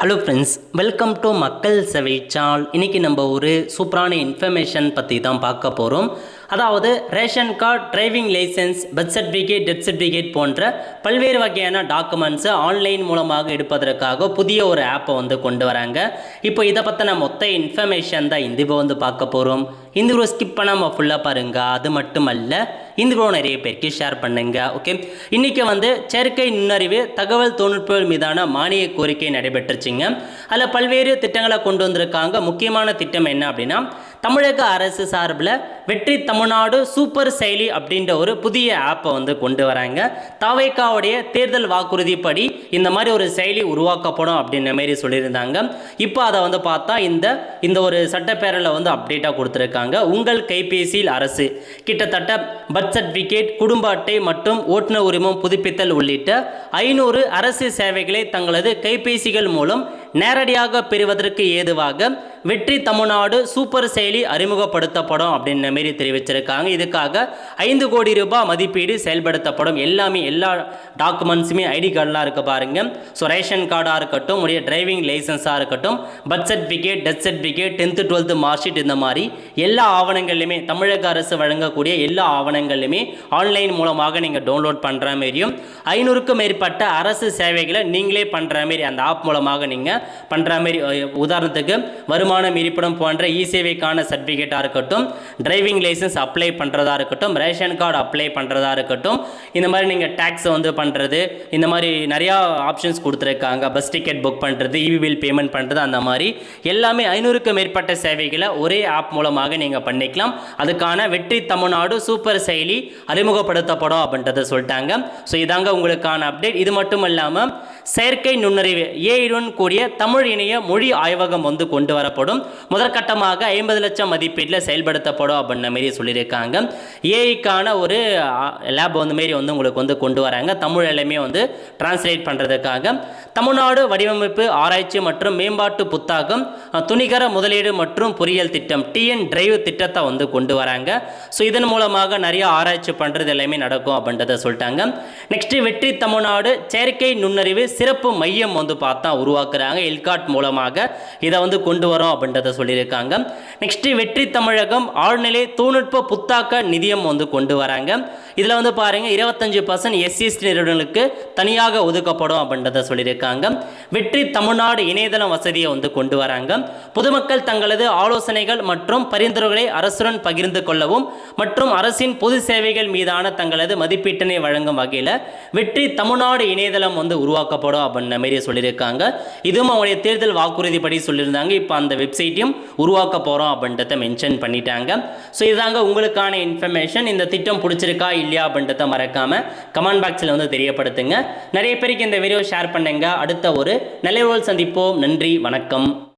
Hello friends, welcome to மக்கள் சேவை channel. இன்றைக்கி நம்ம ஒரு சூப்பரான இன்ஃபர்மேஷன் பற்றி தான் பார்க்க போகிறோம். அதாவது ration card, driving licence, birth certificate, death certificate போன்ற பல்வேறு வகையான டாக்குமெண்ட்ஸை ஆன்லைன் மூலமாக எடுப்பதற்காக புதிய ஒரு ஆப்பை கொண்டு வராங்க. இப்போ இதை பற்றின மொத்த இன்ஃபர்மேஷன் தான் இந்த இப்போ பார்க்க போகிறோம். இந்த வீடியோ ஸ்கிப் பண்ணாமல் ஃபுல்லாக பாருங்கள். அது மட்டுமல்ல, இந்த வீடியோ நிறைய பேருக்கு ஷேர் பண்ணுங்க. ஓகே, இன்றைக்கி செயற்கை நுண்ணறிவு தகவல் தொழில்நுட்பங்கள் மீதான மானிய கோரிக்கை நடைபெற்றுச்சுங்க. அதில் பல்வேறு திட்டங்களை கொண்டு வந்திருக்காங்க. முக்கியமான திட்டம் என்ன அப்படின்னா, தமிழக அரசு சார்பில் வெற்றி தமிழ்நாடு சூப்பர் செயலி அப்படின்ற ஒரு புதிய ஆப்பை கொண்டு வராங்க. தவேகாவுடைய தேர்தல் வாக்குறுதிப்படி இந்த மாதிரி ஒரு செயலி உருவாக்கப்படும் அப்படின்ற மாதிரி சொல்லியிருந்தாங்க. இப்போ அதை பார்த்தா இந்த ஒரு சட்டப்பேரவையில் அப்டேட்டாக கொடுத்துருக்காங்க. உங்கள் கைபேசியில் அரசு கிட்டத்தட்ட பர்த் சர்டிஃபிகேட், குடும்ப அட்டை மற்றும் ஓட்டுநர் உரிமம் புதுப்பித்தல் உள்ளிட்ட 500 அரசு சேவைகளை தங்களது கைபேசிகள் மூலம் நேரடியாக பெறுவதற்கு ஏதுவாக வெற்றி தமிழ்நாடு சூப்பர் செயலி அறிமுகப்படுத்தப்படும் அப்படின்ற மாரி தெரிவிச்சிருக்காங்க. இதுக்காக 5 கோடி ரூபாய் மதிப்பீடு செயல்படுத்தப்படும். எல்லா டாக்குமெண்ட்ஸுமே ஐடி கார்டெலாம் இருக்க பாருங்க. ஸோ ரேஷன் கார்டாக இருக்கட்டும், உடைய டிரைவிங் லைசன்ஸாக இருக்கட்டும், birth certificate, death certificate, 10th 12th mark sheet, இந்த மாதிரி எல்லா ஆவணங்கள்லையுமே தமிழக அரசு வழங்கக்கூடிய எல்லா ஆவணங்கள்லையுமே ஆன்லைன் மூலமாக நீங்கள் டவுன்லோட் பண்ணுற மாரியும் 500க்கும் மேற்பட்ட அரசு சேவைகளை நீங்களே பண்ணுற மாரி அந்த ஆப் மூலமாக நீங்கள் பண்ணுற மாரி, உதாரணத்துக்கு வருமானம் இருப்பிடம் போன்ற இ சேவைக்கான சர்டிஃபிகேட்டாக இருக்கட்டும், டிரைவிங் லைசன்ஸ் அப்ளை பண்ணுறதா இருக்கட்டும், ரேஷன் கார்டு அப்ளை பண்ணுறதா இருக்கட்டும், இந்த மாதிரி நீங்கள் டேக்ஸை பண்ணுறது, இந்த மாதிரி நிறையா ஆப்ஷன்ஸ் கொடுத்துருக்காங்க. பஸ் டிக்கெட் புக் பண்ணுறது, இவி பில் பேமெண்ட் பண்ணுறது, அந்த மாதிரி எல்லாமே 500க்கும் மேற்பட்ட சேவைகளை ஒரே ஆப் மூலமாக நீங்கள் பண்ணிக்கலாம். அதுக்கான வெற்றி தமிழ்நாடு சூப்பர் செயலி அறிமுகப்படுத்தப்படும் அப்படின்றத சொல்லிட்டாங்க. ஸோ இதாங்க உங்களுக்கான அப்டேட். இது மட்டும் இல்லாமல் செயற்கை நுண்ணறிவு ஏஐயுடன் கூடிய தமிழ் இணைய மொழி ஆய்வகம் கொண்டு வரப்படும். முதற்கட்டமாக 50 லட்சம் மதிப்பீட்டில் செயல்படுத்தப்படும் அப்படின்ற மாரி சொல்லியிருக்காங்க. ஏஐக்கான ஒரு லேப் மாரி உங்களுக்கு கொண்டு வராங்க. தமிழ் எல்லாமே டிரான்ஸ்லேட் பண்ணுறதுக்காக தமிழ்நாடு வடிவமைப்பு ஆராய்ச்சி மற்றும் மேம்பாட்டு புத்தாக்கம், துணிகர முதலீடு மற்றும் பொறியியல் திட்டம், டிஎன் டிரைவ் திட்டத்தை கொண்டு வராங்க. ஸோ இதன் மூலமாக நிறைய ஆராய்ச்சி பண்ணுறது எல்லாமே நடக்கும் அப்படின்றத சொல்லிட்டாங்க. நெக்ஸ்ட், வெற்றி தமிழ்நாடு செயற்கை நுண்ணறிவு சிறப்பு மையம் பார்த்தா உருவாக்குறாங்க. எல்காட் மூலமாக இதை கொண்டு வரோம் அப்படின்றத சொல்லியிருக்காங்க. நெக்ஸ்ட், வெற்றி தமிழகம் ஆழ்நிலை தொழில்நுட்ப புத்தாக்க நிதியம் கொண்டு வராங்க. இதில் பாருங்க 25% எஸ்சிஎஸ்டி நிறுவனங்களுக்கு தனியாக ஒதுக்கப்படும் அப்படின்றத சொல்லியிருக்காங்க. வெற்றி தமிழ்நாடு இணையதளம் வசதியை கொண்டு வராங்க. பொதுமக்கள் தங்களது ஆலோசனைகள் மற்றும் பரிந்துரைகளை அரசுடன் பகிர்ந்து கொள்ளவும் மற்றும் அரசின் பொது சேவைகள் மீதான தங்களது மதிப்பீட்டினை வழங்கும் வகையில் வெற்றி தமிழ்நாடு இணையதளம் உருவாக்கப்படும் அப்படின்ற மாதிரி சொல்லியிருக்காங்க. இதுவும் அவங்களுடைய தேர்தல் வாக்குறுதிப்படி சொல்லியிருந்தாங்க. இப்போ அந்த வெப்சைட்டையும் உருவாக்க போகிறோம் அப்படின்றத மென்ஷன் பண்ணிட்டாங்க. ஸோ இதாங்க உங்களுக்கான இன்ஃபர்மேஷன். இந்த திட்டம் பிடிச்சிருக்கா இல்லையா அப்படின்றத மறக்காமல் கமெண்ட் பாக்ஸில் தெரியப்படுத்துங்க. நிறைய பேருக்கு இந்த வீடியோ ஷேர் பண்ணுங்க. அடுத்த ஒரு நல்ல சந்திப்போம். நன்றி, வணக்கம்.